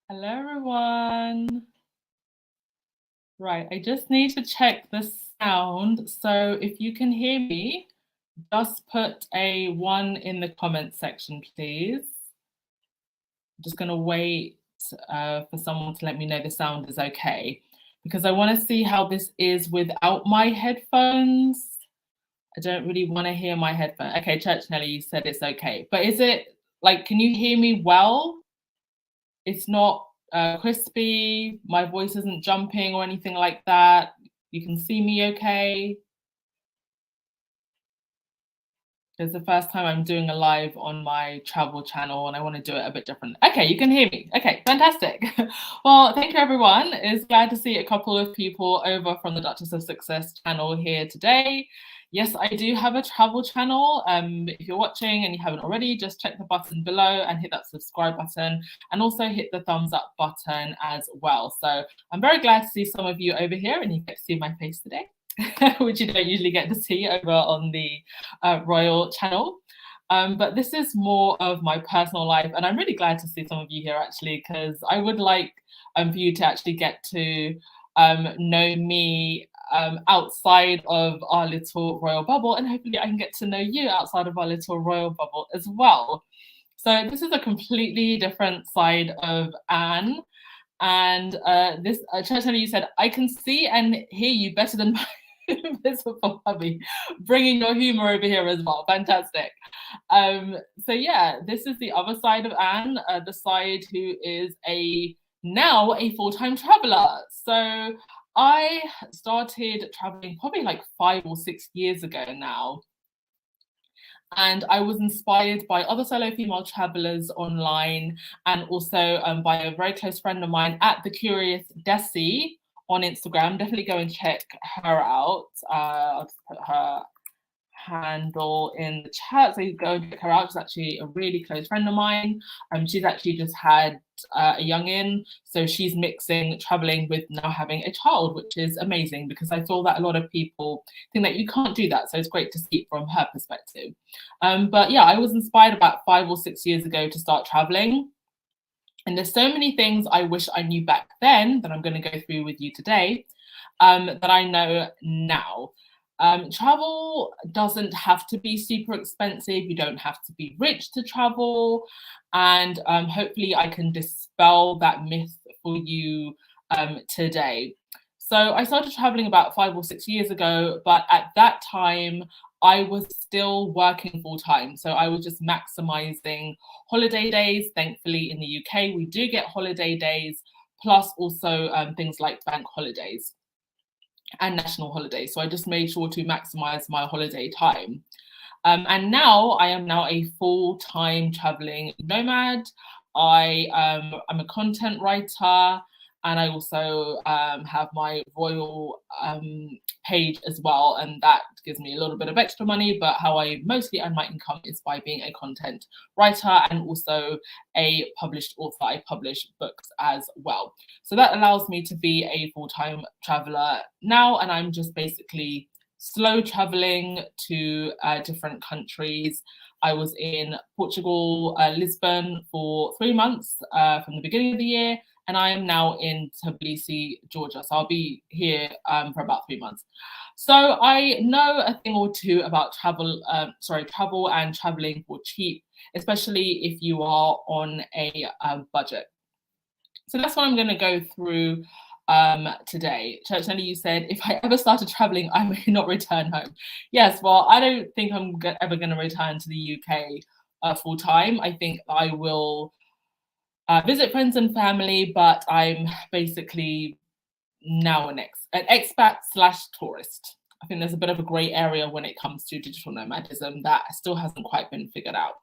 Hello, everyone. Right, I just need to check the sound. So if you can hear me, just put a one in the comment section, please. I'm just going to wait for someone to let me know the sound is okay because I want to see how this is without my headphones. I don't really want to hear my headphones. Okay, Church Nelly, you said it's okay. But is it like, can you hear me well? It's not crispy. My voice isn't jumping or anything like that. You can see me okay. It's the first time I'm doing a live on my travel channel and I want to do it a bit different. Okay, you can hear me. Okay, fantastic. Well, thank you, everyone. It's glad to see a couple of people over from the Duchess of Success channel here today. Yes, I do have a travel channel. If you're watching and you haven't already, just check the button below and hit that subscribe button and also hit the thumbs up button as well. So I'm very glad to see some of you over here and you get to see my face today. Which you don't usually get to see over on the Royal channel. But this is more of my personal life, and I'm really glad to see some of you here actually, because I would like for you to actually get to know me outside of our little royal bubble, and hopefully I can get to know you outside of our little royal bubble as well. So this is a completely different side of Anne. And this Church Nelly, you said, I can see and hear you better than my invisible hubby, bringing your humor over here as well. Fantastic. So yeah, this is the other side of Anne, the side who is now a full-time traveler. So I started traveling probably like 5 or 6 years ago now. And I was inspired by other solo female travelers online and also by a very close friend of mine at The Curious Desi on Instagram. Definitely go and check her out. I'll just put her handle in the chat, so you go and check her out. She's actually a really close friend of mine. She's actually just had a youngin, so she's mixing traveling with now having a child, which is amazing because I feel that a lot of people think that you can't do that, so it's great to see it from her perspective. But yeah, I was inspired about 5 or 6 years ago to start traveling, and there's so many things I wish I knew back then that I'm going to go through with you today that I know now. Travel doesn't have to be super expensive. You don't have to be rich to travel. And hopefully I can dispel that myth for you today. So I started traveling about 5 or 6 years ago, but at that time, I was still working full time. So I was just maximizing holiday days. Thankfully, in the UK, we do get holiday days, plus also things like bank holidays and national holidays. So I just made sure to maximize my holiday time. And now I am now a full-time traveling nomad. I'm a content writer, and I also have my royal page as well, and that gives me a little bit of extra money, but how I mostly earn my income is by being a content writer and also a published author. I publish books as well. So that allows me to be a full-time traveler now, and I'm just basically slow traveling to different countries. I was in Portugal, Lisbon for 3 months from the beginning of the year, and I am now in Tbilisi, Georgia. So I'll be here for about 3 months. So I know a thing or two about travel and traveling for cheap, especially if you are on a budget. So that's what I'm going to go through today. Church Nelly, you said, if I ever started traveling, I may not return home. Yes, well, I don't think I'm ever going to return to the UK full time. I think I will visit friends and family, but I'm basically now an expat / tourist. I think there's a bit of a grey area when it comes to digital nomadism that still hasn't quite been figured out.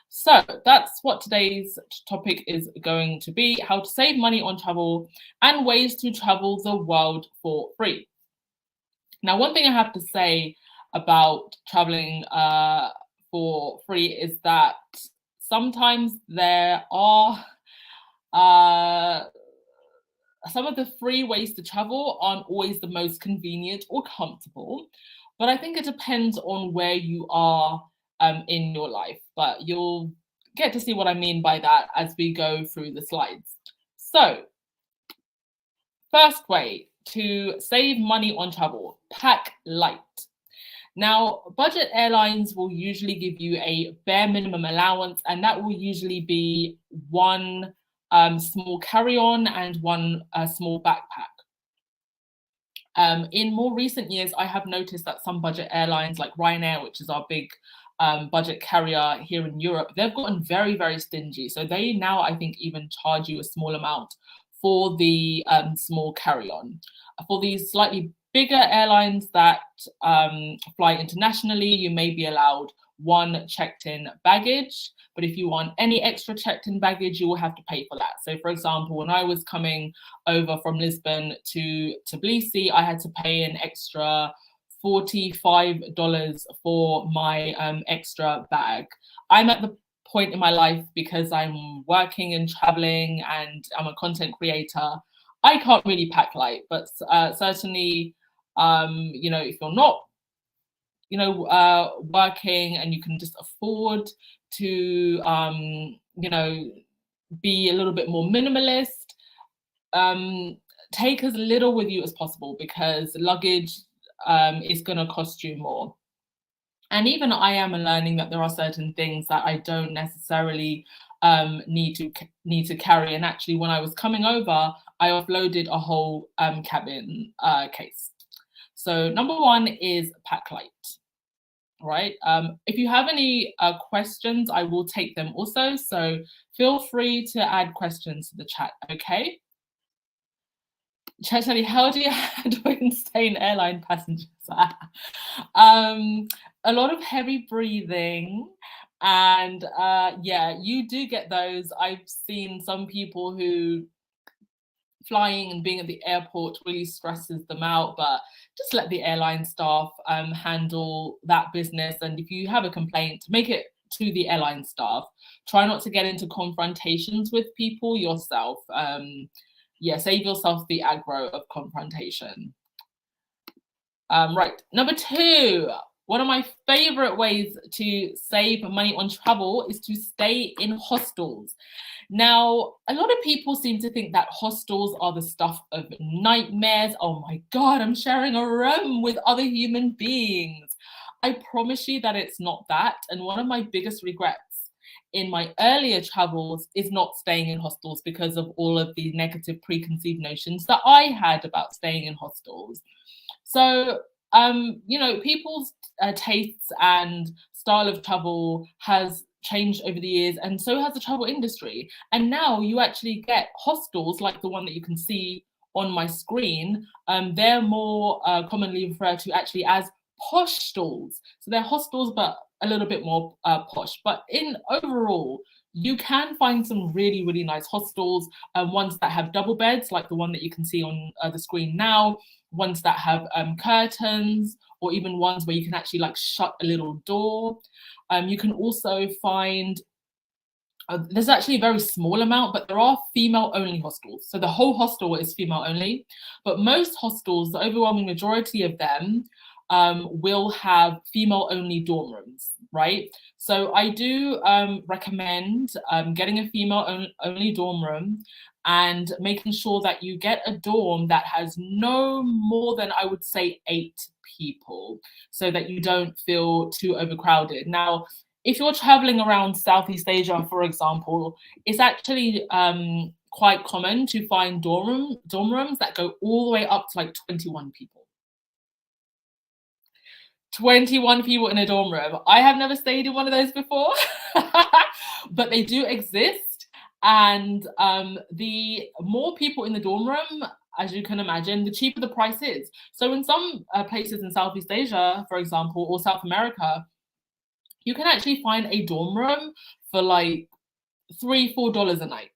So that's what today's topic is going to be: how to save money on travel and ways to travel the world for free. Now, one thing I have to say about traveling for free is that sometimes there are some of the free ways to travel aren't always the most convenient or comfortable, but I think it depends on where you are in your life. But you'll get to see what I mean by that as we go through the slides. So, first way to save money on travel, pack light. Now, budget airlines will usually give you a bare minimum allowance, and that will usually be one small carry-on and one small backpack. In more recent years, I have noticed that some budget airlines like Ryanair, which is our big budget carrier here in Europe, they've gotten very, very stingy. So they now, I think, even charge you a small amount for the small carry-on. For these slightly bigger airlines that fly internationally, you may be allowed one checked-in baggage. But if you want any extra checked-in baggage, you will have to pay for that. So for example, when I was coming over from Lisbon to Tbilisi, I had to pay an extra $45 for my extra bag. I'm at the point in my life, because I'm working and traveling and I'm a content creator, I can't really pack light, but certainly, if you're not, working and you can just afford to, be a little bit more minimalist, take as little with you as possible, because luggage is going to cost you more. And even I am learning that there are certain things that I don't necessarily need to carry. And actually, when I was coming over, I offloaded a whole cabin case. So number one is pack light. Right. If you have any questions, I will take them also. So feel free to add questions to the chat. Okay. Chachali, how do you handle insane airline passengers? A lot of heavy breathing, and yeah, you do get those. I've seen some people who flying and being at the airport really stresses them out, but just let the airline staff handle that business. And if you have a complaint, make it to the airline staff. Try not to get into confrontations with people yourself. Yeah, save yourself the aggro of confrontation. Right, number two, one of my favorite ways to save money on travel is to stay in hostels. Now, a lot of people seem to think that hostels are the stuff of nightmares. Oh my God, I'm sharing a room with other human beings. I promise you that it's not that. And one of my biggest regrets in my earlier travels is not staying in hostels, because of all of the negative preconceived notions that I had about staying in hostels. So, people's tastes and style of travel has changed over the years, and so has the travel industry. And now you actually get hostels like the one that you can see on my screen. They're more commonly referred to actually as posh-stals. So they're hostels, but a little bit more posh. But in overall, you can find some really, really nice hostels, ones that have double beds, like the one that you can see on the screen now, ones that have curtains, or even ones where you can actually like shut a little door. You can also find, there's actually a very small amount, but there are female-only hostels. So the whole hostel is female-only, but most hostels, the overwhelming majority of them, will have female-only dorm rooms, right? So I do recommend getting a female-only dorm room and making sure that you get a dorm that has no more than, I would say, 8 people, so that you don't feel too overcrowded. Now, if you're traveling around Southeast Asia, for example, it's actually quite common to find dorm rooms that go all the way up to like 21 people. 21 people in a dorm room. I have never stayed in one of those before, but they do exist. And the more people in the dorm room, as you can imagine, the cheaper the price is. So in some places in Southeast Asia, for example, or South America, you can actually find a dorm room for like $3-4 a night.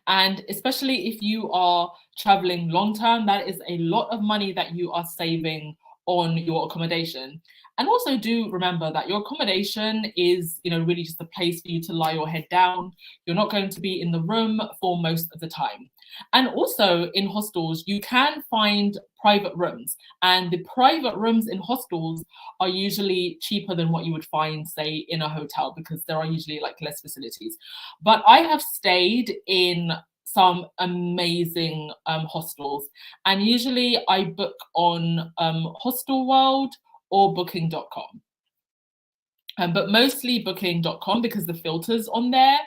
And especially if you are traveling long term, that is a lot of money that you are saving on your accommodation. And also do remember that your accommodation is, really just a place for you to lie your head down. You're not going to be in the room for most of the time. And also in hostels, you can find private rooms, and the private rooms in hostels are usually cheaper than what you would find, say, in a hotel, because there are usually like less facilities. But I have stayed in some amazing hostels. And usually I book on Hostel World or booking.com. But mostly booking.com because the filters on there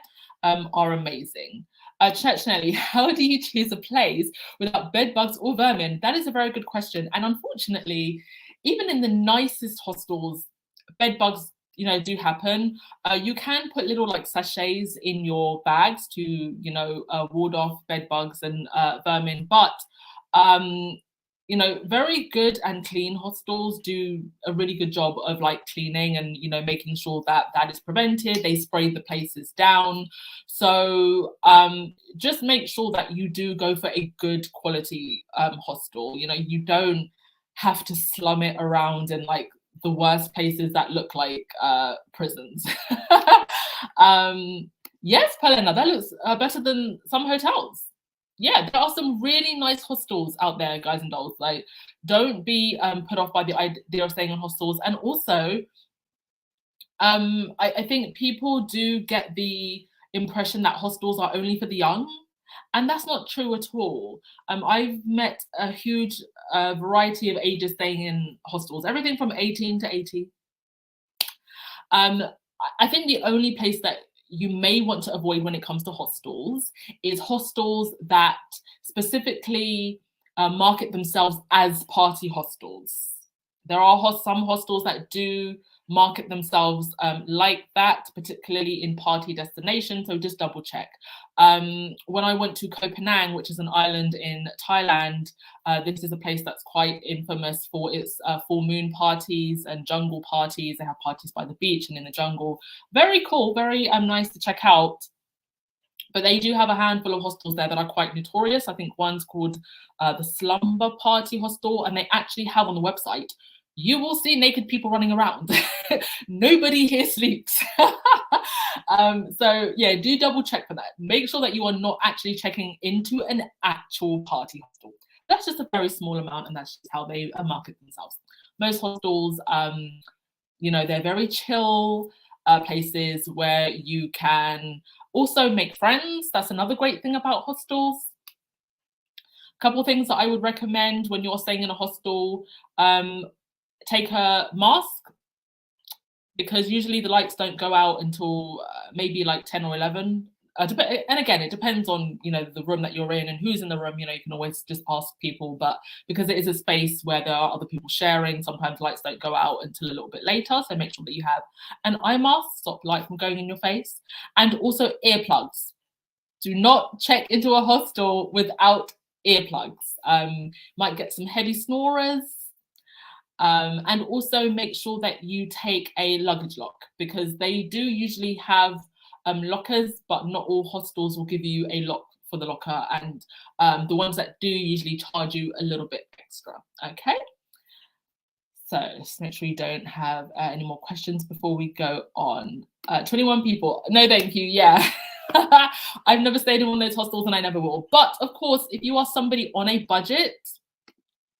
are amazing. Churchnelly, how do you choose a place without bed bugs or vermin? That is a very good question. And unfortunately, even in the nicest hostels, bed bugs, do happen. You can put little like sachets in your bags to, ward off bed bugs and vermin. But very good and clean hostels do a really good job of like cleaning and, making sure that that is prevented. They spray the places down. So just make sure that you do go for a good quality hostel. You don't have to slum it around in like the worst places that look like prisons. Yes, Helena, that looks better than some hotels. Yeah, there are some really nice hostels out there, guys and dolls. Like, don't be put off by the idea of staying in hostels. And also, I think people do get the impression that hostels are only for the young, and that's not true at all. I've met a huge variety of ages staying in hostels, everything from 18 to 80. I think the only place that you may want to avoid when it comes to hostels is hostels that specifically market themselves as party hostels. There are some hostels that do market themselves like that, particularly in party destinations, so just double check. When I went to Koh Phangan, which is an island in Thailand, this is a place that's quite infamous for its full moon parties and jungle parties. They have parties by the beach and in the jungle. Very cool, very nice to check out. But they do have a handful of hostels there that are quite notorious. I think one's called the Slumber Party Hostel, and they actually have on the website, you will see naked people running around. Nobody here sleeps. So yeah, do double check for that. Make sure that you are not actually checking into an actual party hostel. That's just a very small amount, and that's just how they market themselves. Most hostels, they're very chill places where you can also make friends. That's another great thing about hostels. A couple of things that I would recommend when you're staying in a hostel. Take a mask, because usually the lights don't go out until maybe like 10 or 11. And again, it depends on, the room that you're in and who's in the room. You can always just ask people, but because it is a space where there are other people sharing, sometimes lights don't go out until a little bit later. So make sure that you have an eye mask, stop light from going in your face, and also earplugs. Do not check into a hostel without earplugs. Might get some heavy snorers. And also make sure that you take a luggage lock, because they do usually have lockers, but not all hostels will give you a lock for the locker, and the ones that do usually charge you a little bit extra. Okay, so just make sure you don't have any more questions before we go on. 21 people, no thank you. Yeah. I've never stayed in one of those hostels and I never will, but of course, if you are somebody on a budget,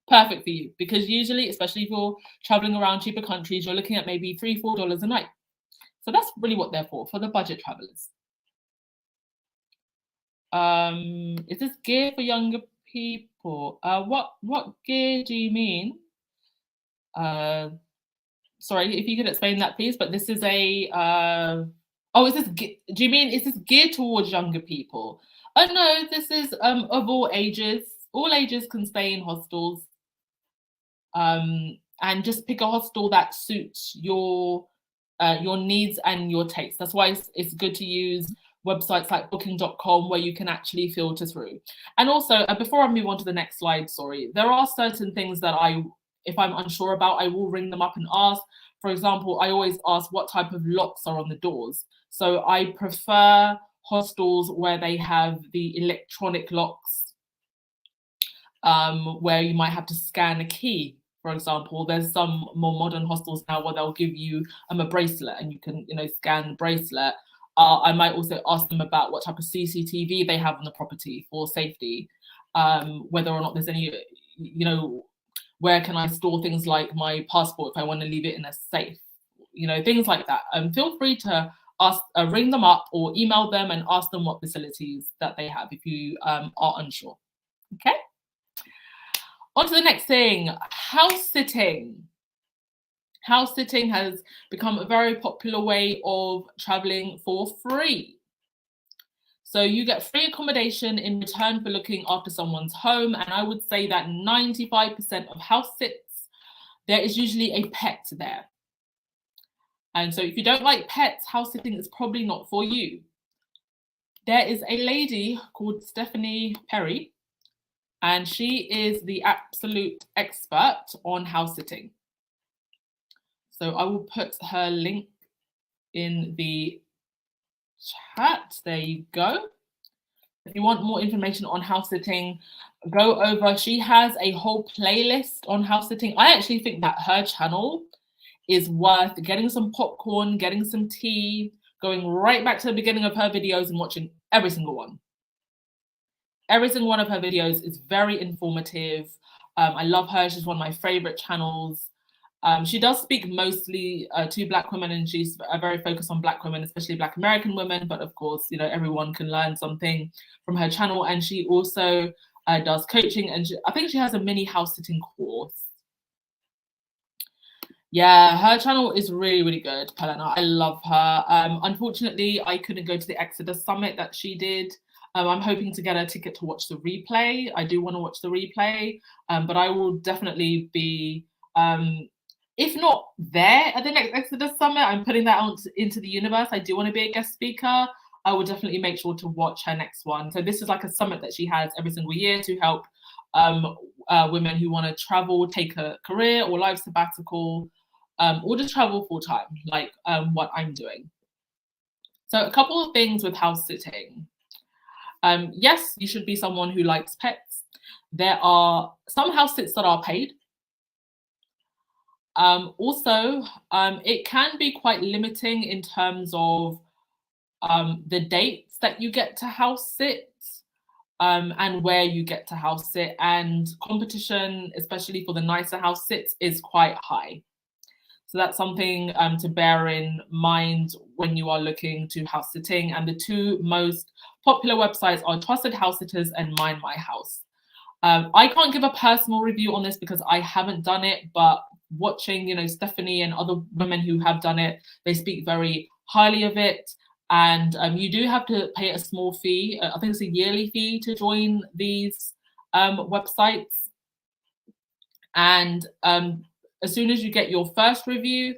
perfect for you, because usually, especially if you're traveling around cheaper countries, you're looking at maybe $3-4 a night. So that's really what they're for the budget travelers. Is this gear for younger people? What gear do you mean? Sorry, if you could explain that, please. But this is a do you mean, is this geared towards younger people? Oh no, this is of all ages. All ages can stay in hostels. And just pick a hostel that suits your needs and your taste. That's why it's good to use websites like booking.com, where you can actually filter through. And also, before I move on to the next slide, sorry, there are certain things that if I'm unsure about, I will ring them up and ask. For example, I always ask what type of locks are on the doors. So I prefer hostels where they have the electronic locks, where you might have to scan a key. For example, there's some more modern hostels now where they'll give you a bracelet, and you can, scan the bracelet. I might also ask them about what type of CCTV they have on the property for safety, whether or not there's any, where can I store things like my passport if I want to leave it in a safe, things like that. Feel free to ring them up or email them and ask them what facilities that they have if you are unsure. Okay. On to the next thing, house sitting. House sitting has become a very popular way of traveling for free. So you get free accommodation in return for looking after someone's home. And I would say that 95% of house sits, there is usually a pet there. And so if you don't like pets, house sitting is probably not for you. There is a lady called Stephanie Perry, and she is the absolute expert on house sitting. So I will put her link in the chat. There you go. If you want more information on house sitting, go over. She has a whole playlist on house sitting. I actually think that her channel is worth getting some popcorn, getting some tea, going right back to the beginning of her videos and watching every single one. Every single one of her videos is very informative. I love her. She's one of my favorite channels. She does speak mostly to Black women, and she's very focused on Black women, especially Black American women. But of course, you know, everyone can learn something from her channel. And she also does coaching, and I think she has a mini house sitting course. Yeah, her channel is really, really good, Helena. I love her. Unfortunately, I couldn't go to the Exodus Summit that she did. I'm hoping to get a ticket to watch the replay. I do want to watch the replay, but I will definitely be, if not there at the next Exodus Summit, I'm putting that out into the universe. I do want to be a guest speaker. I will definitely make sure to watch her next one. So this is like a summit that she has every single year to help women who want to travel, take a career or life sabbatical, or just travel full time, like what I'm doing. So a couple of things with house sitting. Yes, you should be someone who likes pets. There are some house sits that are paid. Also, it can be quite limiting in terms of the dates that you get to house sit and where you get to house sit, and competition, especially for the nicer house sits, is quite high. So that's something to bear in mind when you are looking to house sitting. And the two most popular websites are Trusted House Sitters and Mind My House. I can't give a personal review on this because I haven't done it, but watching, you know, Stephanie and other women who have done it, they speak very highly of it. And you do have to pay a small fee. I think it's a yearly fee to join these websites. And as soon as you get your first review,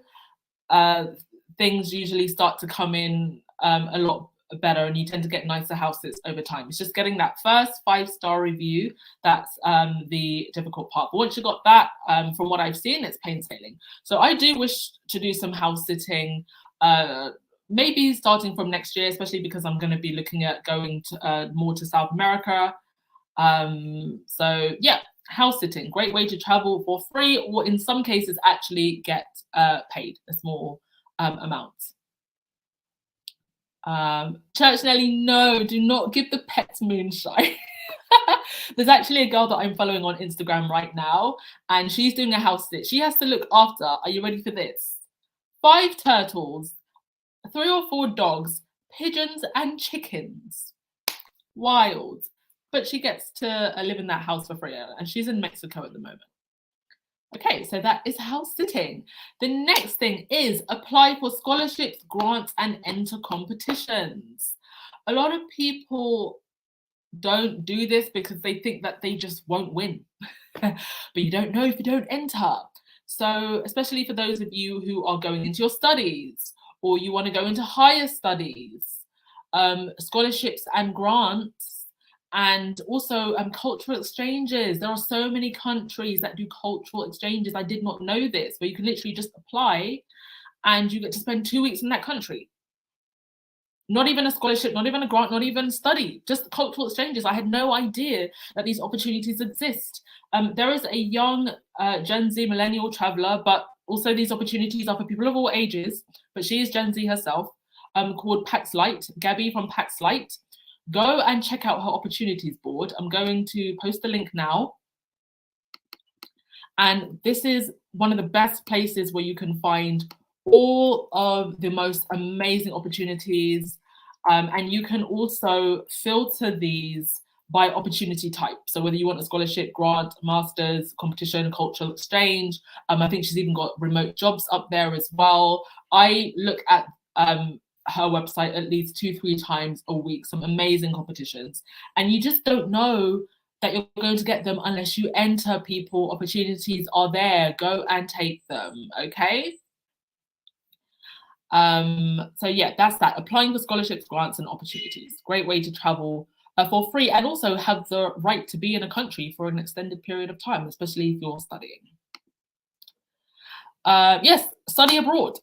things usually start to come in a lot better, and you tend to get nicer houses over time. It's just getting that first 5-star review that's the difficult part. But once you got that, from what I've seen, it's plain sailing. So I do wish to do some house sitting, maybe starting from next year, especially because I'm going to be looking at going to, more to South America. So yeah, house sitting, great way to travel for free, or in some cases actually get paid a small amount. Church Nelly, no, do not give the pets moonshine. There's actually a girl that I'm following on Instagram right now, and she's doing a house sit. She has to look after, are you ready for this? 5 turtles, 3 or 4 dogs, pigeons and chickens. Wild. But she gets to live in that house for free, and she's in Mexico at the moment. Okay, so that is house sitting. The next thing is apply for scholarships, grants, and enter competitions. A lot of people don't do this because they think that they just won't win. But you don't know if you don't enter. So especially for those of you who are going into your studies, or you want to go into higher studies, scholarships and grants, and also cultural exchanges. There are so many countries that do cultural exchanges. I did not know this, but you can literally just apply and you get to spend 2 weeks in that country. Not even a scholarship, not even a grant, not even study, just cultural exchanges. I had no idea that these opportunities exist. There is a young Gen Z millennial traveler, but also these opportunities are for people of all ages, but she is Gen Z herself, called Pax Light, Gabby from Pax Light. Go and check out her opportunities board. I'm going to post the link now. And this is one of the best places where you can find all of the most amazing opportunities. And you can also filter these by opportunity type. So whether you want a scholarship, grant, master's, competition, cultural exchange, I think she's even got remote jobs up there as well. I look at her website at least 2-3 times a week, some amazing competitions. And you just don't know that you're going to get them unless you enter people. Opportunities are there, go and take them, okay? So yeah, that's that. Applying for scholarships, grants, and opportunities. Great way to travel for free, and also have the right to be in a country for an extended period of time, especially if you're studying. Yes, study abroad.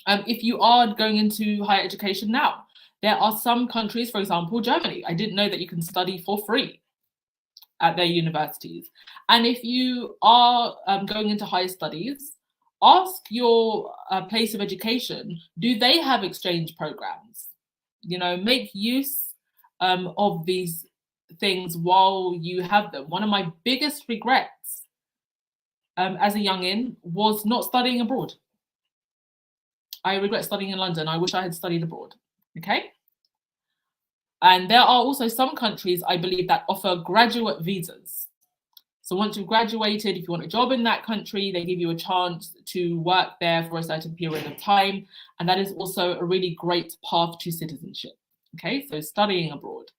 If you are going into higher education now, there are some countries, for example, Germany. I didn't know that you can study for free at their universities. And if you are going into higher studies, ask your place of education, do they have exchange programs? You know, make use of these things while you have them. One of my biggest regrets as a youngin was not studying abroad. I regret studying in London. I wish I had studied abroad, okay? And there are also some countries, I believe, that offer graduate visas. So once you've graduated, if you want a job in that country, they give you a chance to work there for a certain period of time. And that is also a really great path to citizenship. Okay, so studying abroad.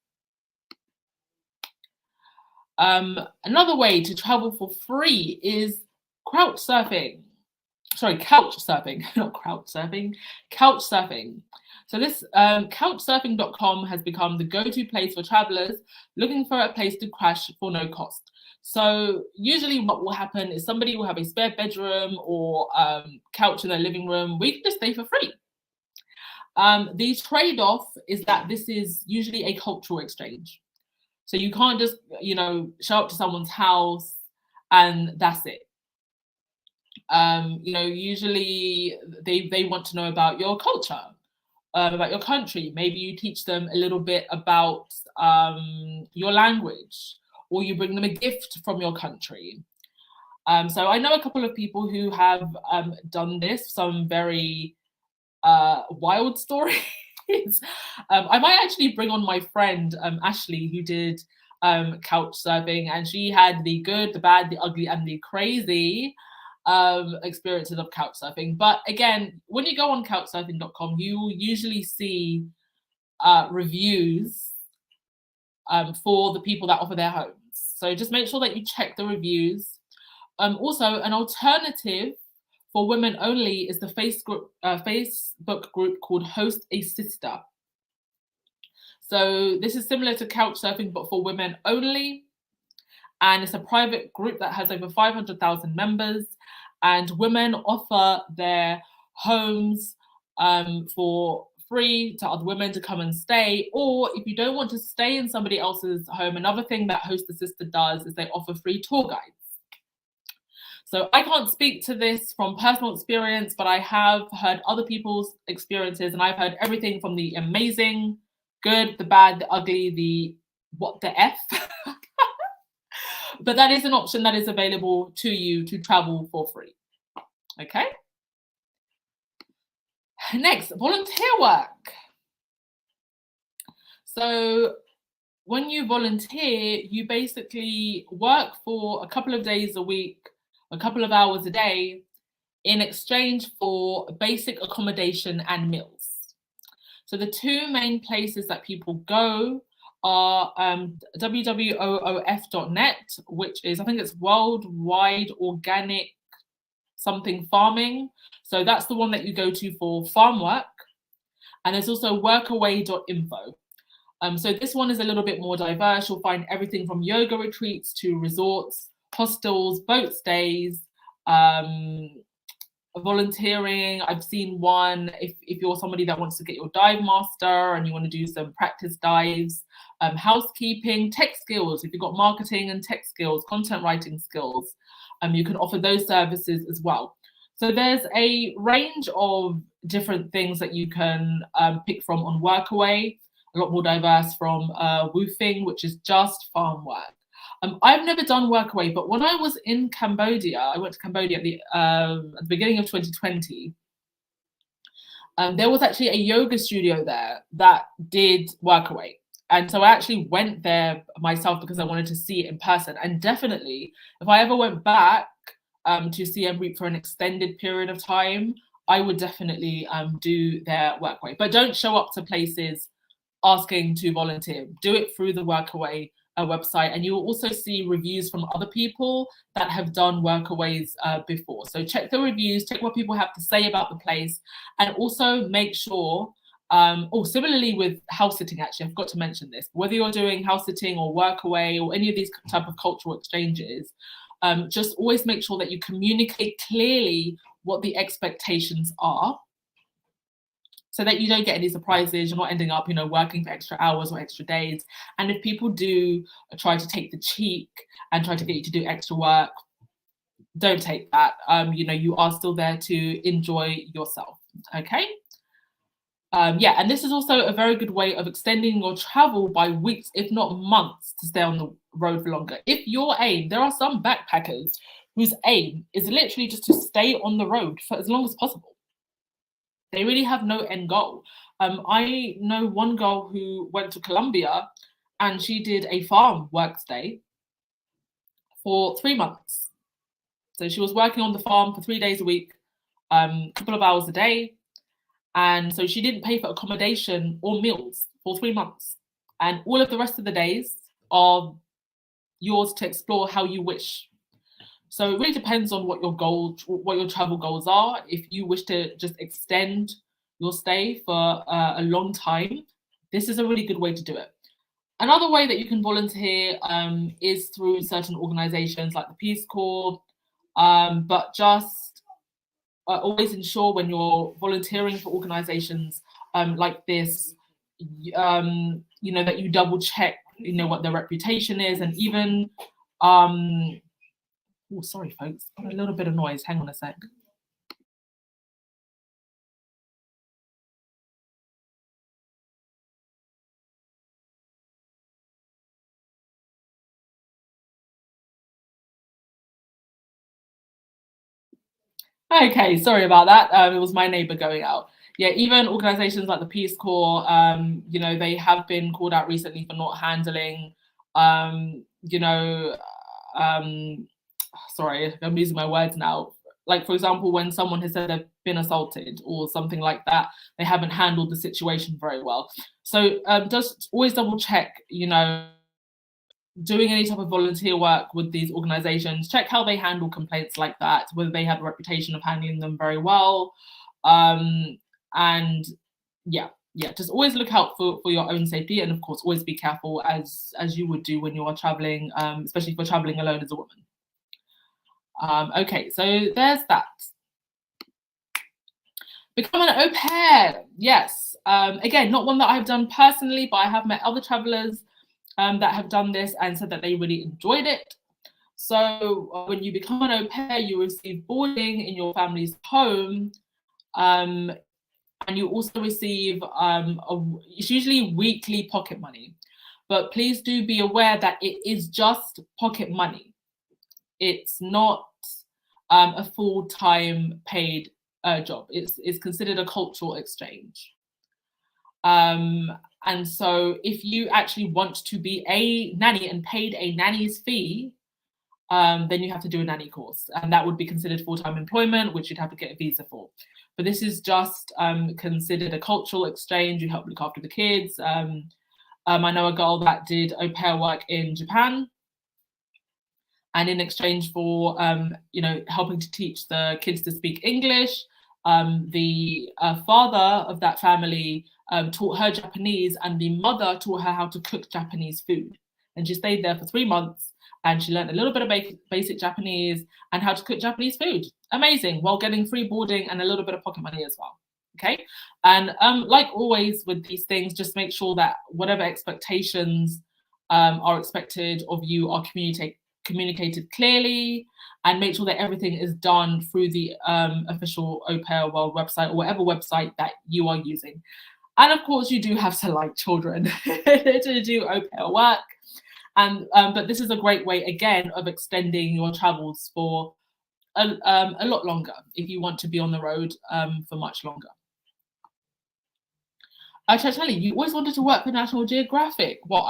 Another way to travel for free is Couchsurfing. Sorry, Couchsurfing, not Couchsurfing, Couchsurfing. So this Couchsurfing.com has become the go-to place for travelers looking for a place to crash for no cost. So usually what will happen is somebody will have a spare bedroom or couch in their living room where you can just stay for free. The trade-off is that this is usually a cultural exchange. So you can't just, you know, show up to someone's house and that's it. You know, usually they want to know about your culture, about your country. Maybe you teach them a little bit about your language, or you bring them a gift from your country. So I know a couple of people who have done this, some very wild stories. I might actually bring on my friend Ashley, who did Couchsurfing, and she had the good, the bad, the ugly, and the crazy experiences of Couchsurfing. But again, when you go on Couchsurfing.com, you will usually see reviews for the people that offer their homes. So just make sure that you check the reviews. Also, an alternative for women only is the Facebook group called Host a Sister. So this is similar to Couchsurfing, but for women only. And it's a private group that has over 500,000 members. And women offer their homes for free to other women to come and stay. Or if you don't want to stay in somebody else's home, another thing that Host a Sister does is they offer free tour guides. So I can't speak to this from personal experience, but I have heard other people's experiences, and I've heard everything from the amazing, good, the bad, the ugly, the what the F. But that is an option that is available to you to travel for free. Okay. Next, volunteer work. So when you volunteer, you basically work for a couple of days a week, a couple of hours a day, in exchange for basic accommodation and meals. So the two main places that people go are wwoof.net, which is, I think it's Worldwide Organic something farming. So that's the one that you go to for farm work. And there's also workaway.info. So this one is a little bit more diverse. You'll find everything from yoga retreats to resorts, hostels, boat stays, volunteering. I've seen one if you're somebody that wants to get your dive master and you want to do some practice dives, housekeeping, tech skills. If you've got marketing and tech skills, content writing skills, you can offer those services as well. So there's a range of different things that you can pick from on Workaway, a lot more diverse from Woofing, which is just farm work. I've never done Workaway, but when I was in Cambodia, I went to Cambodia at the beginning of 2020. There was actually a yoga studio there that did Workaway. And so I actually went there myself because I wanted to see it in person. And definitely, if I ever went back to Siem Reap for an extended period of time, I would definitely do their Workaway. But don't show up to places asking to volunteer. Do it through the Workaway website, and you will also see reviews from other people that have done Workaways before. So check the reviews, check what people have to say about the place, and also make sure, similarly with house sitting, actually, I forgot to mention this, whether you're doing house sitting or Workaway or any of these type of cultural exchanges, just always make sure that you communicate clearly what the expectations are, so that you don't get any surprises. You're not ending up, working for extra hours or extra days. And if people do try to take the cheek and try to get you to do extra work, don't take that. You are still there to enjoy yourself. Okay. And this is also a very good way of extending your travel by weeks, if not months, to stay on the road for longer. If your aim, there are some backpackers whose aim is literally just to stay on the road for as long as possible. They really have no end goal. I know one girl who went to Colombia and she did a farm work stay for 3 months. So she was working on the farm for 3 days a week, a couple of hours a day. And so she didn't pay for accommodation or meals for 3 months. And all of the rest of the days are yours to explore how you wish. So it really depends on what your travel goals are. If you wish to just extend your stay for a long time, this is a really good way to do it. Another way that you can volunteer is through certain organizations like the Peace Corps, but just always ensure when you're volunteering for organizations like this, that you double check, what their reputation is, and even oh, sorry, folks. Got a little bit of noise. Hang on a sec. Okay, sorry about that. It was my neighbor going out. Yeah, even organizations like the Peace Corps, they have been called out recently for not handling, sorry, I'm losing my words now. Like, for example, when someone has said they've been assaulted or something like that, they haven't handled the situation very well. So just always double check, doing any type of volunteer work with these organizations, check how they handle complaints like that, whether they have a reputation of handling them very well. And just always look out for your own safety, and of course always be careful as you would do when you are traveling, especially if you're traveling alone as a woman. Okay, so there's that. Become an au pair. Yes. Again, not one that I've done personally, but I have met other travelers that have done this and said that they really enjoyed it. So when you become an au pair, you receive boarding in your family's home, and you also receive it's usually weekly pocket money. But please do be aware that it is just pocket money. It's not a full-time paid job. It's considered a cultural exchange. And so if you actually want to be a nanny and paid a nanny's fee, then you have to do a nanny course. And that would be considered full-time employment, which you'd have to get a visa for. But this is just considered a cultural exchange. You help look after the kids. I know a girl that did au pair work in Japan. And in exchange for, helping to teach the kids to speak English, the father of that family taught her Japanese, and the mother taught her how to cook Japanese food. And she stayed there for 3 months, and she learned a little bit of basic Japanese and how to cook Japanese food. Amazing, while getting free boarding and a little bit of pocket money as well. Okay, and like always with these things, just make sure that whatever expectations are expected of you are communicated clearly, and make sure that everything is done through the official Au Pair World website, or whatever website that you are using. And of course, you do have to like children to do au pair work. And but this is a great way again of extending your travels for a lot longer if you want to be on the road for much longer. Totally, you always wanted to work for National Geographic. Well,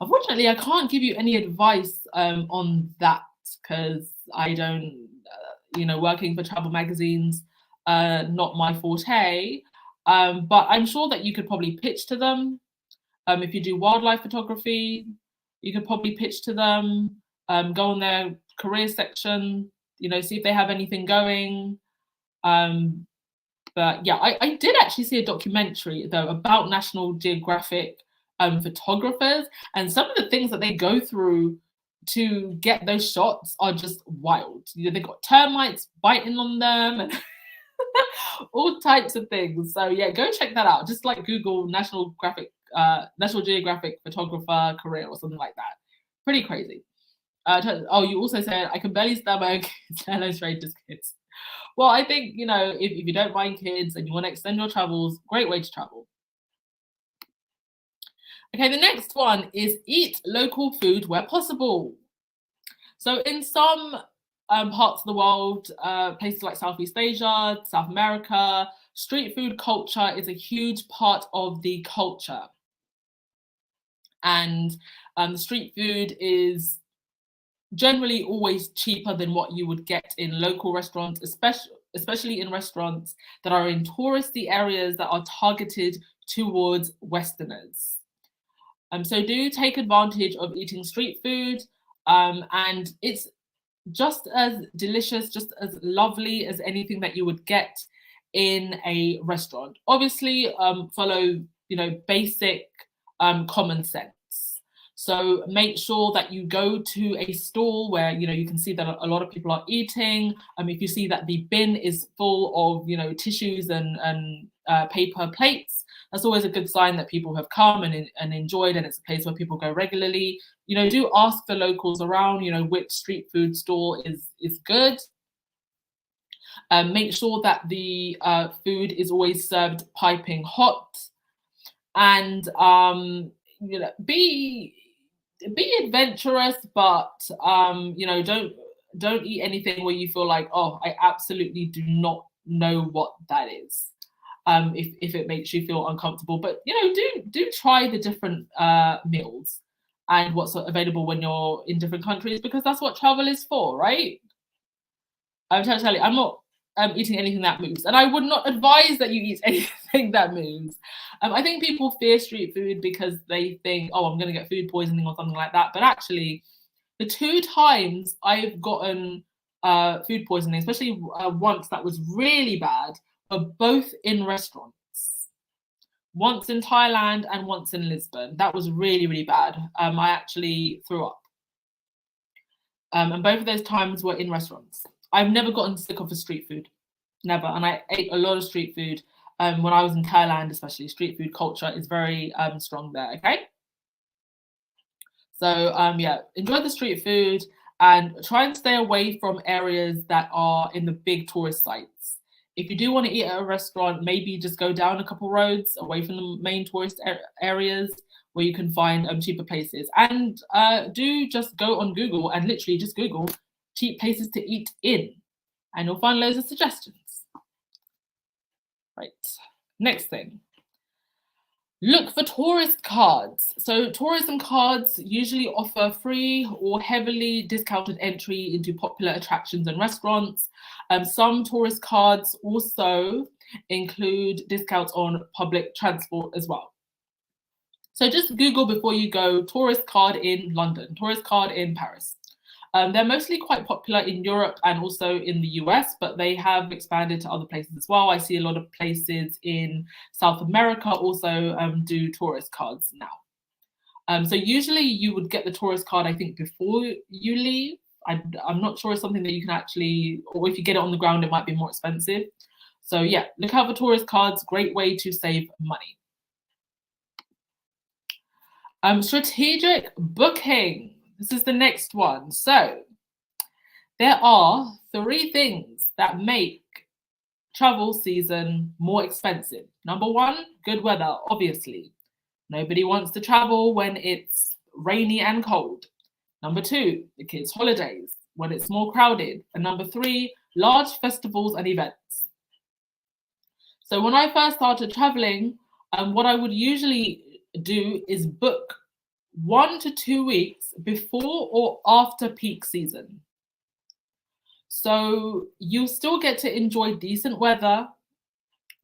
unfortunately I can't give you any advice on that because I don't, working for travel magazines, not my forte. But I'm sure that you could probably pitch to them. If you do wildlife photography, you could probably pitch to them. Go on their career section, see if they have anything going. But yeah, I did actually see a documentary though about National Geographic photographers, and some of the things that they go through to get those shots are just wild. They've got termites biting on them and all types of things. So yeah, go check that out. Just like Google National Geographic photographer career or something like that. Pretty crazy. You also said I can barely stomach hello strangers kids. Well, I think, if you don't mind kids and you want to extend your travels, great way to travel. Okay, the next one is eat local food where possible. So in some parts of the world, places like Southeast Asia, South America, street food culture is a huge part of the culture. And the street food is generally always cheaper than what you would get in local restaurants, especially in restaurants that are in touristy areas that are targeted towards Westerners. So do take advantage of eating street food, and it's just as delicious, just as lovely as anything that you would get in a restaurant. Obviously, follow basic common sense. So make sure that you go to a stall where you can see that a lot of people are eating. If you see that the bin is full of tissues and paper plates, that's always a good sign that people have come and enjoyed, and it's a place where people go regularly. Do ask the locals around, which street food stall is good. Make sure that the food is always served piping hot, and be adventurous, but don't eat anything where you feel like, oh, I absolutely do not know what that is. If it makes you feel uncomfortable, but do try the different meals and what's available when you're in different countries, because that's what travel is for, right? I'm trying to tell you, I'm not eating anything that moves, and I would not advise that you eat anything that moves. I think people fear street food because they think, oh, I'm going to get food poisoning or something like that. But actually, the 2 times I've gotten food poisoning, especially once that was really bad, were both in restaurants. Once in Thailand and once in Lisbon. That was really, really bad. I actually threw up. And both of those times were in restaurants. I've never gotten sick of the street food. Never. And I ate a lot of street food when I was in Thailand, especially. Street food culture is very strong there, okay? So yeah, enjoy the street food and try and stay away from areas that are in the big tourist sites. If you do want to eat at a restaurant, maybe just go down a couple roads away from the main tourist areas where you can find cheaper places. And do just go on Google and literally just Google cheap places to eat in, and you'll find loads of suggestions. Right, next thing. Look for tourist cards. So tourism cards usually offer free or heavily discounted entry into popular attractions and restaurants. Some tourist cards also include discounts on public transport as well. So just Google before you go, tourist card in London, tourist card in Paris. They're mostly quite popular in Europe and also in the US, but they have expanded to other places as well. I see a lot of places in South America also do tourist cards now. So usually you would get the tourist card, I think, before you leave. I'm not sure it's something that you can actually, or if you get it on the ground, it might be more expensive. So yeah, look out for tourist cards, great way to save money. Strategic booking. This is the next one. So there are 3 things that make travel season more expensive. Number 1, good weather, obviously. Nobody wants to travel when it's rainy and cold. Number 2, the kids' holidays, when it's more crowded. And number 3, large festivals and events. So when I first started traveling, what I would usually do is book 1 to 2 weeks before or after peak season. So you'll still get to enjoy decent weather,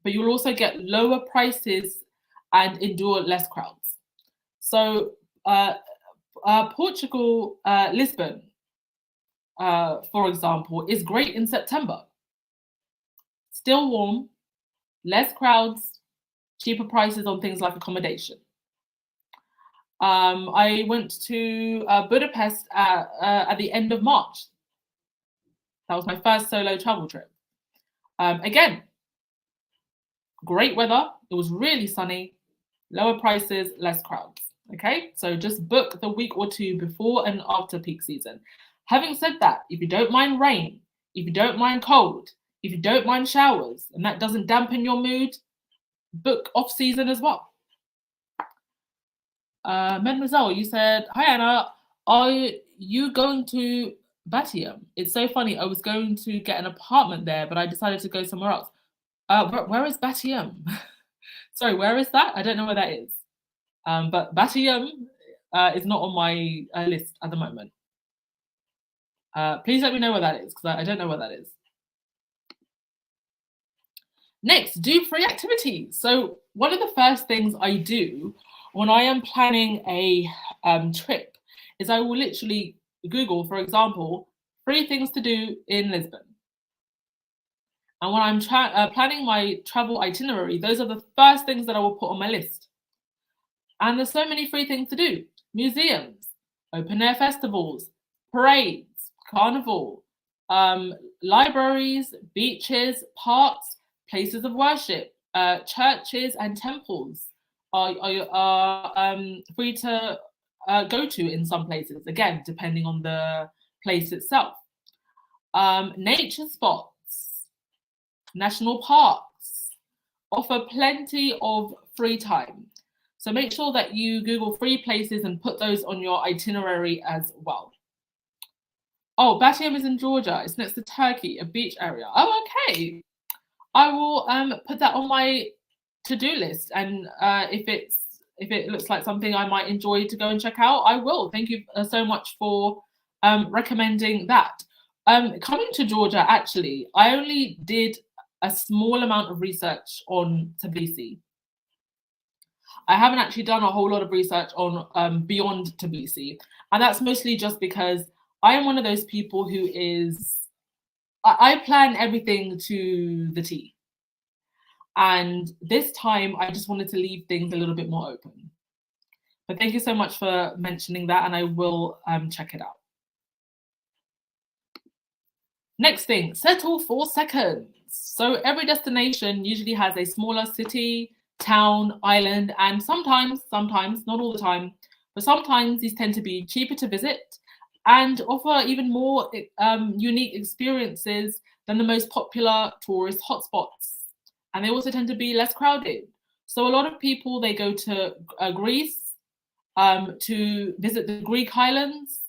but you'll also get lower prices and endure less crowds. So Portugal, Lisbon, for example, is great in September. Still warm, less crowds, cheaper prices on things like accommodation. I went to Budapest at the end of March. That was my first solo travel trip. Again, great weather. It was really sunny, lower prices, less crowds. Okay, so just book the week or 2 before and after peak season. Having said that, if you don't mind rain, if you don't mind cold, if you don't mind showers, and that doesn't dampen your mood, book off season as well. Mademoiselle, you said, "Hi Anna, are you going to Batium? It's so funny. I was going to get an apartment there, but I decided to go somewhere else." Where is Batium? Sorry, where is that? I don't know where that is. But Batium is not on my list at the moment. Please let me know where that is, because I don't know where that is. Next, do free activities. So one of the first things I do when I am planning a trip is I will literally Google, for example, free things to do in Lisbon. And when I'm planning my travel itinerary, those are the first things that I will put on my list. And there's so many free things to do. Museums, open air festivals, parades, carnival, libraries, beaches, parks, places of worship, churches and temples are free to go to in some places, again, depending on the place itself. Nature spots, national parks offer plenty of free time. So make sure that you Google free places and put those on your itinerary as well. Oh, Batium is in Georgia. It's next to Turkey, a beach area. Oh, okay. I will put that on my to-do list, and if it looks like something I might enjoy to go and check out, I will. Thank you so much for recommending that. Coming to Georgia, actually, I only did a small amount of research on Tbilisi. I haven't actually done a whole lot of research on beyond Tbilisi, and that's mostly just because I am one of those people who I plan everything to the T. And this time, I just wanted to leave things a little bit more open. But thank you so much for mentioning that, and I will check it out. Next thing, settle for seconds. So every destination usually has a smaller city, town, island, and sometimes, not all the time, but sometimes these tend to be cheaper to visit and offer even more unique experiences than the most popular tourist hotspots. And they also tend to be less crowded. So a lot of people, they go to Greece to visit the Greek islands.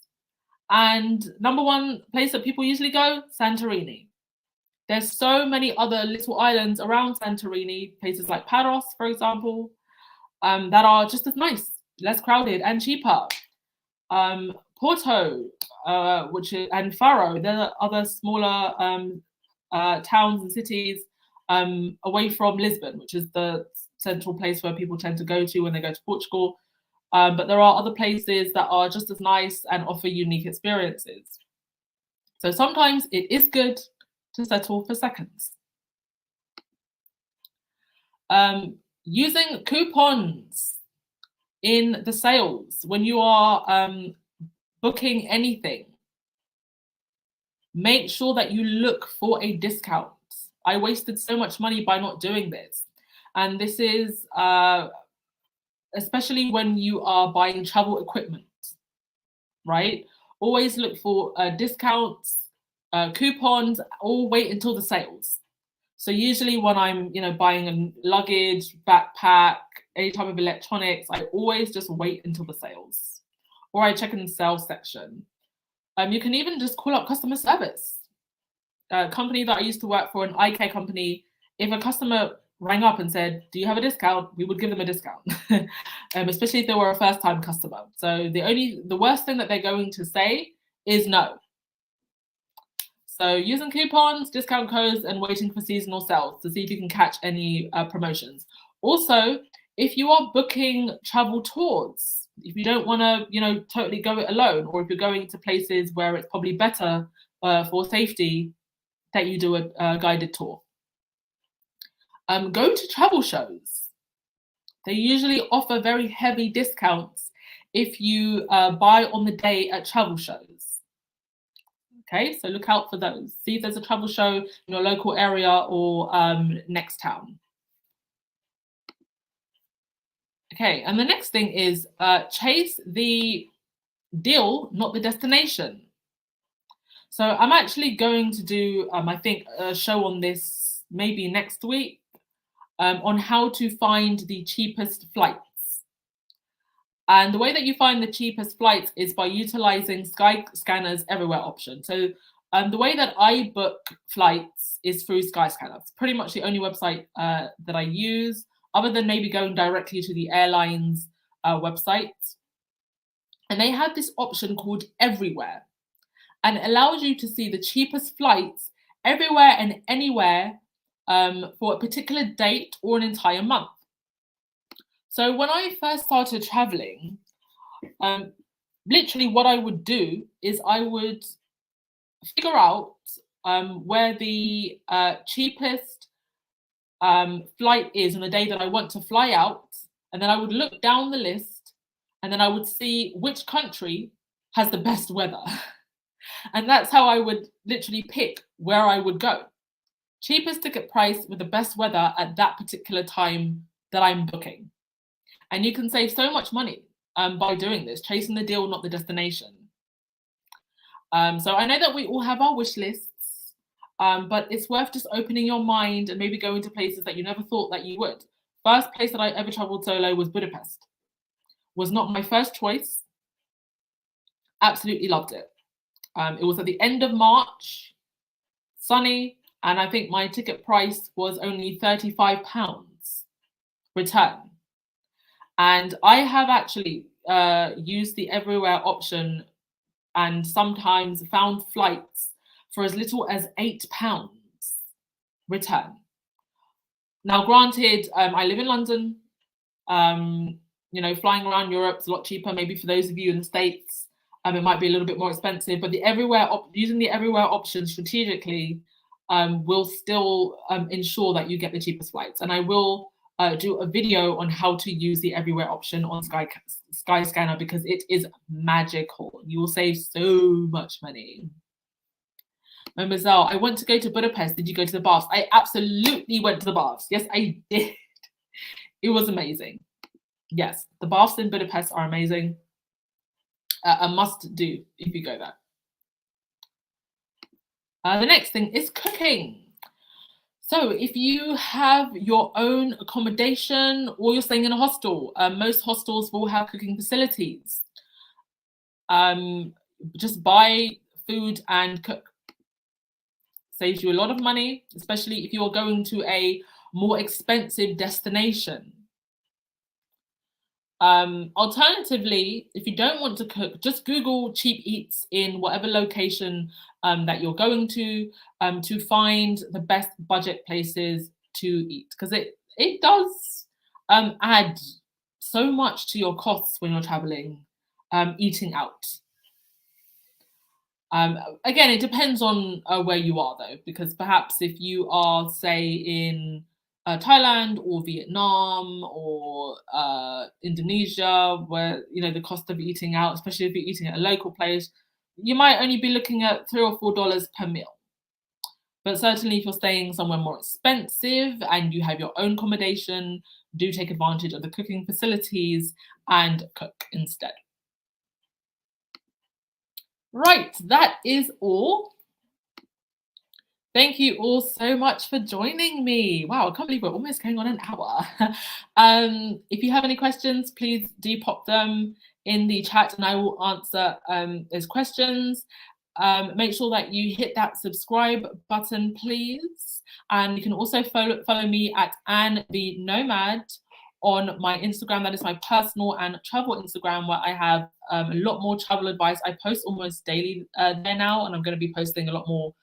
And number one place that people usually go, Santorini. There's so many other little islands around Santorini, places like Paros, for example, that are just as nice, less crowded and cheaper. Porto, and Faro, there are other smaller towns and cities away from Lisbon, which is the central place where people tend to go to when they go to Portugal. But there are other places that are just as nice and offer unique experiences. So sometimes it is good to settle for seconds. Using coupons in the sales when you are booking anything. Make sure that you look for a discount. I wasted so much money by not doing this. And this is especially when you are buying travel equipment, right? Always look for discounts, coupons, or wait until the sales. So usually when I'm, buying a luggage, backpack, any type of electronics, I always just wait until the sales. or I check in the sales section. You can even just call up customer service. A company that I used to work for, an eye care company, if a customer rang up and said, "Do you have a discount?" we would give them a discount, especially if they were a first-time customer. So the worst thing that they're going to say is no. So using coupons, discount codes, and waiting for seasonal sales to see if you can catch any promotions. Also, if you are booking travel tours, if you don't want to, totally go it alone, or if you're going to places where it's probably better for safety that you do a guided tour. Go to travel shows. They usually offer very heavy discounts if you buy on the day at travel shows. Okay, so look out for those. See if there's a travel show in your local area or next town. Okay, and the next thing is chase the deal, not the destination. So I'm actually going to do, I think, a show on this maybe next week on how to find the cheapest flights. And the way that you find the cheapest flights is by utilizing Skyscanner's everywhere option. So the way that I book flights is through Skyscanner. It's pretty much the only website that I use, other than maybe going directly to the airline's website. And they have this option called Everywhere, and it allows you to see the cheapest flights everywhere and anywhere for a particular date or an entire month. So when I first started traveling, literally what I would do is I would figure out where the cheapest flight is on the day that I want to fly out. And then I would look down the list and then I would see which country has the best weather. And that's how I would literally pick where I would go. Cheapest ticket price with the best weather at that particular time that I'm booking. And you can save so much money by doing this, chasing the deal, not the destination. So I know that we all have our wish lists, but it's worth just opening your mind and maybe going to places that you never thought that you would. First place that I ever traveled solo was Budapest. Was not my first choice. Absolutely loved it. It was at the end of March, sunny, and I think my ticket price was only £35 return. And I have actually used the everywhere option and sometimes found flights for as little as £8 return. Now, granted, I live in London. Flying around Europe is a lot cheaper. Maybe for those of you in the States, it might be a little bit more expensive. But using the everywhere option strategically will still ensure that you get the cheapest flights. And I will do a video on how to use the everywhere option on Skyscanner because it is magical. You will save so much money. Mademoiselle, I want to go to Budapest. Did you go to the baths? I absolutely went to the baths. Yes, I did. It was amazing. Yes, the baths in Budapest are amazing. A must do if you go there. The next thing is cooking. So if you have your own accommodation or you're staying in a hostel, most hostels will have cooking facilities. Just buy food and cook. Saves you a lot of money, especially if you're going to a more expensive destination. Alternatively, if you don't want to cook, just Google cheap eats in whatever location that you're going to find the best budget places to eat, because it does add so much to your costs when you're traveling, eating out. Again, it depends on where you are though, because perhaps if you are, say, in Thailand or Vietnam or Indonesia, where the cost of eating out, especially if you're eating at a local place, you might only be looking at $3 or $4 per meal. But certainly if you're staying somewhere more expensive and you have your own accommodation, do take advantage of the cooking facilities and cook instead. Right, that is all. Thank you all so much for joining me. Wow, I can't believe we're almost going on an hour. If you have any questions, please do pop them in the chat and I will answer those questions. Make sure that you hit that subscribe button, please. And you can also follow me at Anne the Nomad on my Instagram. That is my personal and travel Instagram, where I have a lot more travel advice. I post almost daily there now, and I'm going to be posting a lot more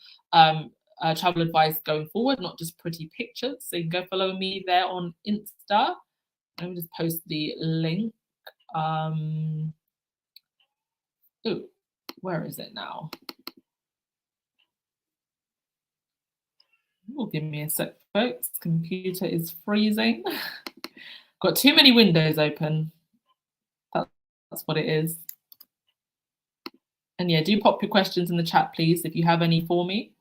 travel advice going forward, not just pretty pictures. So you can go follow me there on Insta. Let me just post the link. Ooh, where is it now? Oh, give me a sec, folks. Computer is freezing. Got too many windows open. That's what it is. And yeah, do pop your questions in the chat, please, if you have any for me.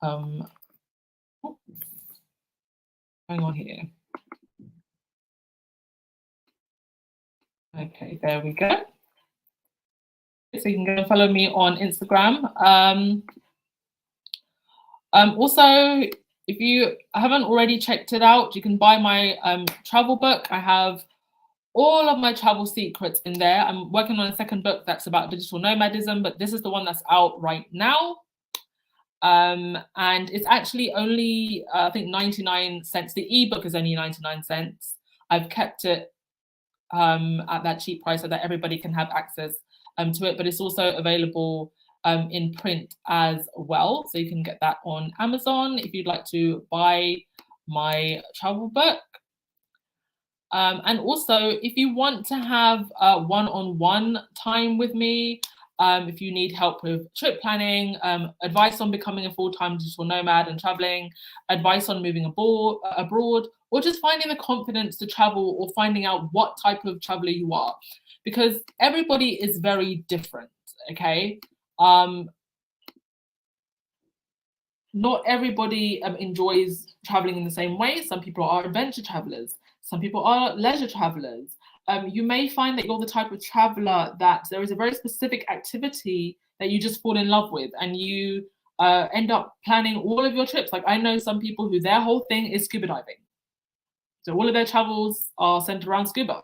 Going on here. Okay, there we go. So you can go and follow me on Instagram. Also, if you haven't already checked it out, you can buy my travel book. I have all of my travel secrets in there. I'm working on a second book that's about digital nomadism, but this is the one that's out right now. And it's actually only, I think 99 cents. The ebook is only 99 cents. I've kept it at that cheap price so that everybody can have access to it, but it's also available in print as well. So you can get that on Amazon if you'd like to buy my travel book. And also, if you want to have one-on-one time with me, if you need help with trip planning, advice on becoming a full-time digital nomad and traveling, advice on moving abroad, or just finding the confidence to travel or finding out what type of traveler you are, because everybody is very different, okay? Not everybody enjoys traveling in the same way. Some people are adventure travelers. Some people are leisure travelers. You may find that you're the type of traveler that there is a very specific activity that you just fall in love with, and you end up planning all of your trips. Like, I know some people who their whole thing is scuba diving. So all of their travels are centered around scuba,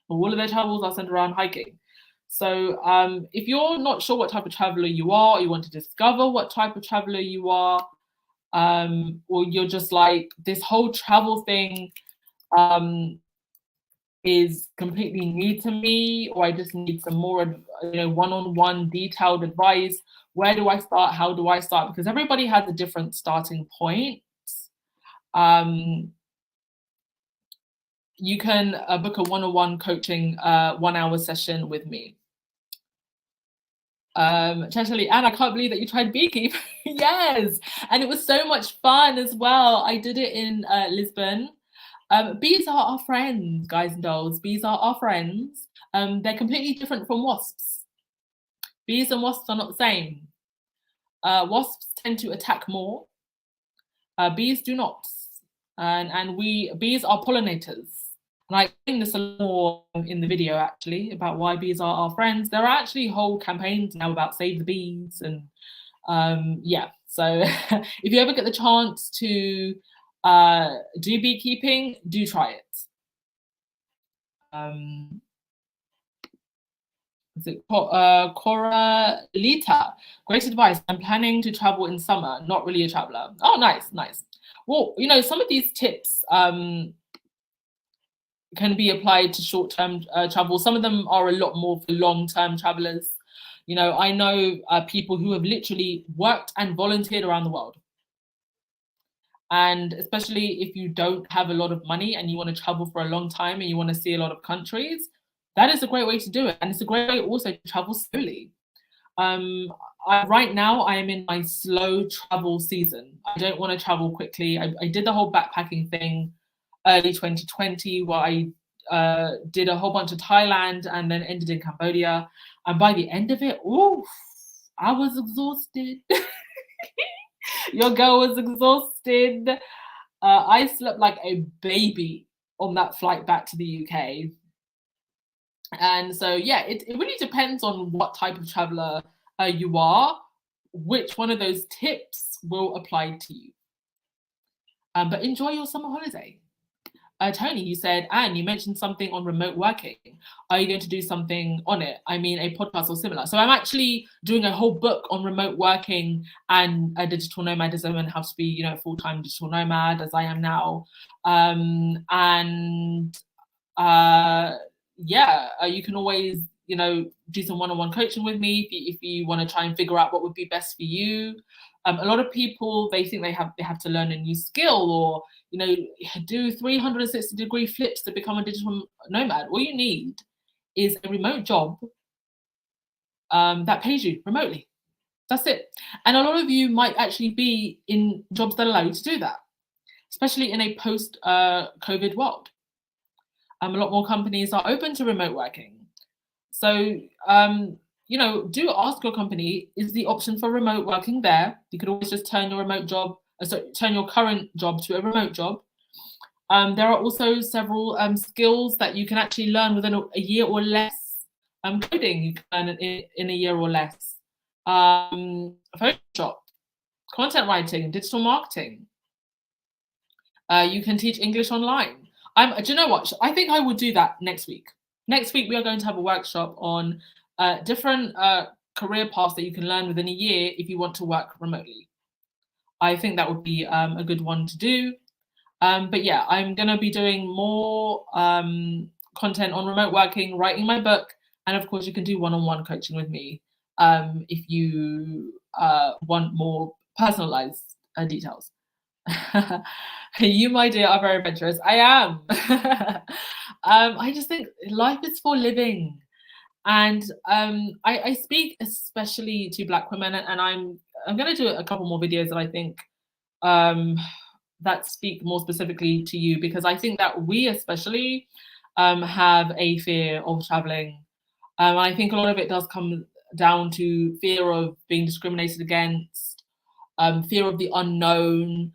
or all of their travels are centered around hiking. So if you're not sure what type of traveler you are, or you want to discover what type of traveler you are, or you're just like, this whole travel thing is completely new to me, or I just need some more, one-on-one detailed advice. Where do I start? How do I start? Because everybody has a different starting point. You can book a one-on-one coaching 1 hour session with me. Cheshire, and I can't believe that you tried beekeeping. Yes, and it was so much fun as well. I did it in Lisbon. Bees are our friends, guys and dolls. Bees are our friends. They're completely different from wasps. Bees and wasps are not the same. Wasps tend to attack more. Bees do not. And bees are pollinators. And I explain this a lot more in the video, actually, about why bees are our friends. There are actually whole campaigns now about Save the Bees. And yeah, so if you ever get the chance to do beekeeping, do try it. Is it Cora Lita? Great advice. I'm planning to travel in summer, not really a traveler. Oh, nice, nice. Well, some of these tips can be applied to short-term travel. Some of them are a lot more for long-term travelers. I know people who have literally worked and volunteered around the world. And especially if you don't have a lot of money and you want to travel for a long time and you want to see a lot of countries, that is a great way to do it. And it's a great way also to travel slowly. Right now, I am in my slow travel season. I don't want to travel quickly. I did the whole backpacking thing early 2020, where I did a whole bunch of Thailand and then ended in Cambodia. And by the end of it, oof, I was exhausted. Your girl was exhausted. I slept like a baby on that flight back to the UK. And so, yeah, it really depends on what type of traveler you are, which one of those tips will apply to you. But enjoy your summer holiday. Tony, you said, Anne, you mentioned something on remote working. Are you going to do something on it? I mean, a podcast or similar. So I'm actually doing a whole book on remote working and digital nomadism and how to be, you know, a full-time digital nomad as I am now. You can always, you know, do some one-on-one coaching with me if you want to try and figure out what would be best for you. A lot of people, they think they have to learn a new skill or, you know, do 360-degree flips to become a digital nomad. All you need is a remote job that pays you remotely. That's it. And a lot of you might actually be in jobs that allow you to do that, especially in a post-COVID world. A lot more companies are open to remote working. So, you know, do ask your company, is the option for remote working there? You could always just turn your turn your current job to a remote job. There are also several skills that you can actually learn within a year or less. Coding, you can learn in a year or less. Photoshop, content writing, digital marketing. You can teach English online. Do you know what? I think I will do that next week. Next week, we are going to have a workshop on different career paths that you can learn within a year if you want to work remotely. I think that would be a good one to do. But yeah, I'm going to be doing more content on remote working, writing my book, and of course, you can do one-on-one coaching with me if you want more personalized details. You, my dear, are very adventurous. I am. I just think life is for living. And I speak especially to Black women, and I'm going to do a couple more videos that I think that speak more specifically to you, because I think that we especially have a fear of traveling. I think a lot of it does come down to fear of being discriminated against, fear of the unknown.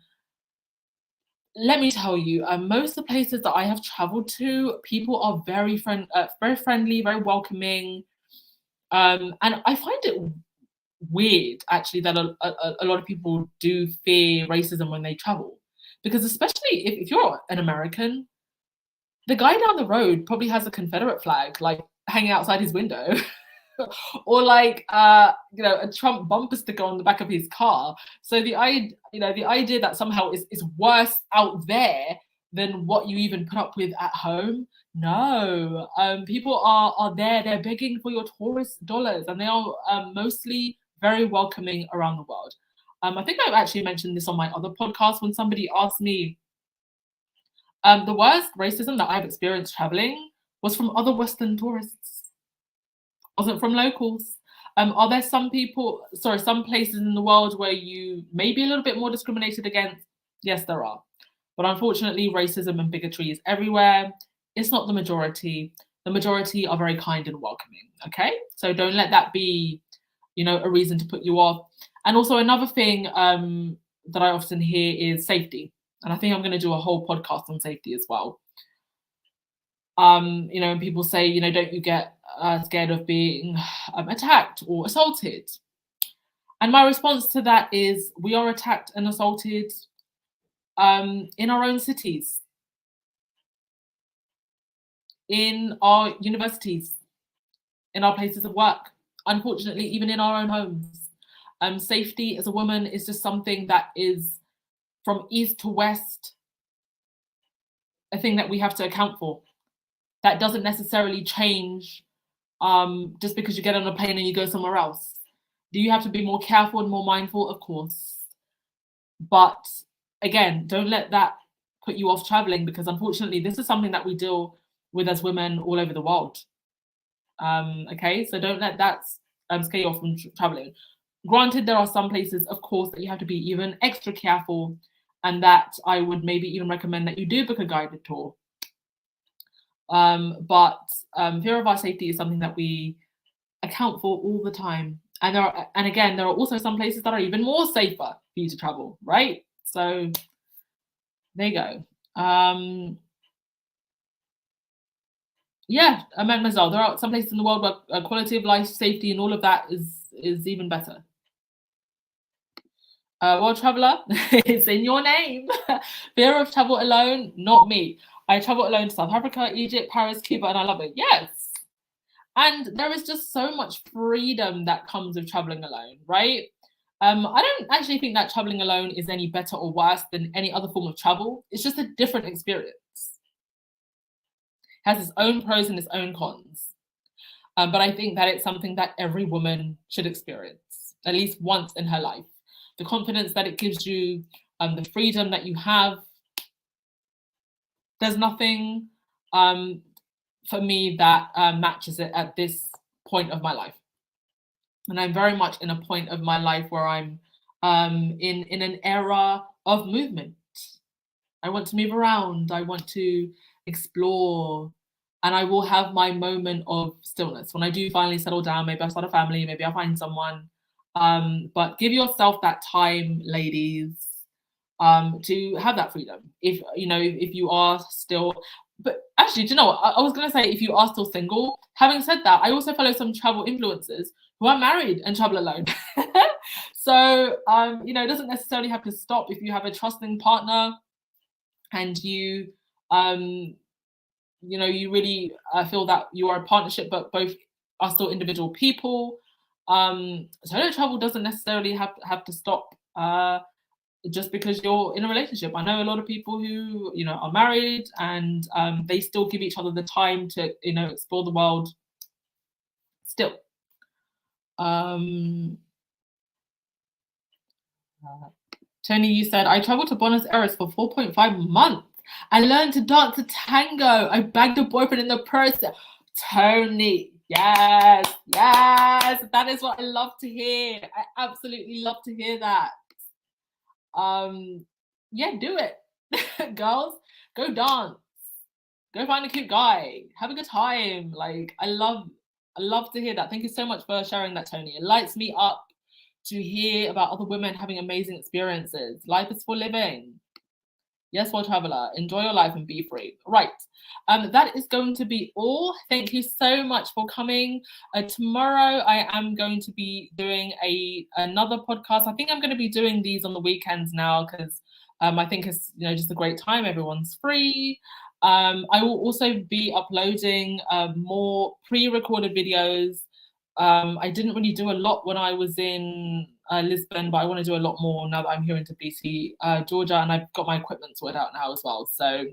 Let me tell you, most of the places that I have traveled to, people are very friendly, very welcoming. And I find it weird, actually, that a lot of people do fear racism when they travel. Because especially if you're an American, the guy down the road probably has a Confederate flag, like, hanging outside his window. Or like you know, a Trump bumper sticker on the back of his car. So the idea that somehow is worse out there than what you even put up with at home. No, people are there. They're begging for your tourist dollars, and they are mostly very welcoming around the world. I think I've actually mentioned this on my other podcast when somebody asked me, the worst racism that I've experienced traveling was from other Western tourists. Wasn't from locals. Are there some places in the world where you may be a little bit more discriminated against? Yes, there are. But unfortunately, racism and bigotry is everywhere. It's not the majority. The majority are very kind and welcoming, okay? So don't let that be, you know, a reason to put you off. And also another thing that I often hear is safety. And I think I'm going to do a whole podcast on safety as well. You know, and people say, you know, don't you get scared of being attacked or assaulted? And my response to that is, we are attacked and assaulted in our own cities, in our universities, in our places of work, unfortunately, even in our own homes. Safety as a woman is just something that is, from east to west, a thing that we have to account for. That doesn't necessarily change just because you get on a plane and you go somewhere else. Do you have to be more careful and more mindful? Of course. But again, don't let that put you off traveling, because unfortunately, this is something that we deal with as women all over the world. Okay, so don't let that scare you off from traveling. Granted, there are some places, of course, that you have to be even extra careful, and that I would maybe even recommend that you do book a guided tour. But fear of our safety is something that we account for all the time. And again, there are also some places that are even more safer for you to travel, right? So there you go. Yeah, mademoiselle, there are some places in the world where quality of life, safety, and all of that is even better. World traveler, it's in your name. Fear of travel alone, not me. I traveled alone to South Africa, Egypt, Paris, Cuba, and I love it. Yes. And there is just so much freedom that comes with traveling alone, right? I don't actually think that traveling alone is any better or worse than any other form of travel. It's just a different experience. It has its own pros and its own cons. But I think that it's something that every woman should experience at least once in her life. The confidence that it gives you, the freedom that you have. There's nothing for me that matches it at this point of my life. And I'm very much in a point of my life where I'm in an era of movement. I want to move around. I want to explore. And I will have my moment of stillness. When I do finally settle down, maybe I'll start a family, maybe I'll find someone. But give yourself that time, ladies, to have that freedom. If you are still, but actually, do you know what? I was gonna say, if you are still single. Having said that, I also follow some travel influencers who are married and travel alone. So it doesn't necessarily have to stop if you have a trusting partner and you you really feel that you are a partnership, but both are still individual people. Solo travel doesn't necessarily have to stop just because you're in a relationship. I know a lot of people who are married and they still give each other the time to explore the world still. Tony, you said, I traveled to Buenos Aires for 4.5 months. I learned to dance a tango. I bagged a boyfriend in the process. Tony, yes, that is what I love to hear. I absolutely love to hear that. Yeah, do it. Girls, go dance. Go find a cute guy. Have a good time. Like, I love to hear that. Thank you so much for sharing that, Tony. It lights me up to hear about other women having amazing experiences. Life is for living. Yes, world traveler, enjoy your life and be free. Right. That is going to be all. Thank you so much for coming. Tomorrow I am going to be doing another podcast. I think I'm going to be doing these on the weekends now because I think it's just a great time. Everyone's free. I will also be uploading more pre-recorded videos. I didn't really do a lot when I was in Lisbon, but I want to do a lot more now that I'm here in Tbilisi, Georgia, and I've got my equipment sorted out now as well. So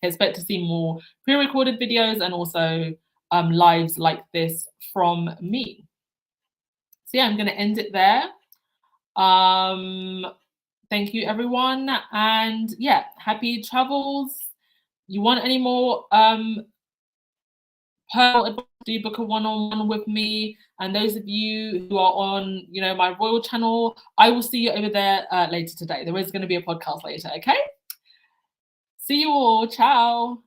expect to see more pre-recorded videos and also lives like this from me. So yeah, I'm going to end it there. Thank you, everyone. And yeah, happy travels. You want any more personal advice, do book a one-on-one with me. And those of you who are on, my Royal channel, I will see you over there later today. There is going to be a podcast later, okay? See you all. Ciao.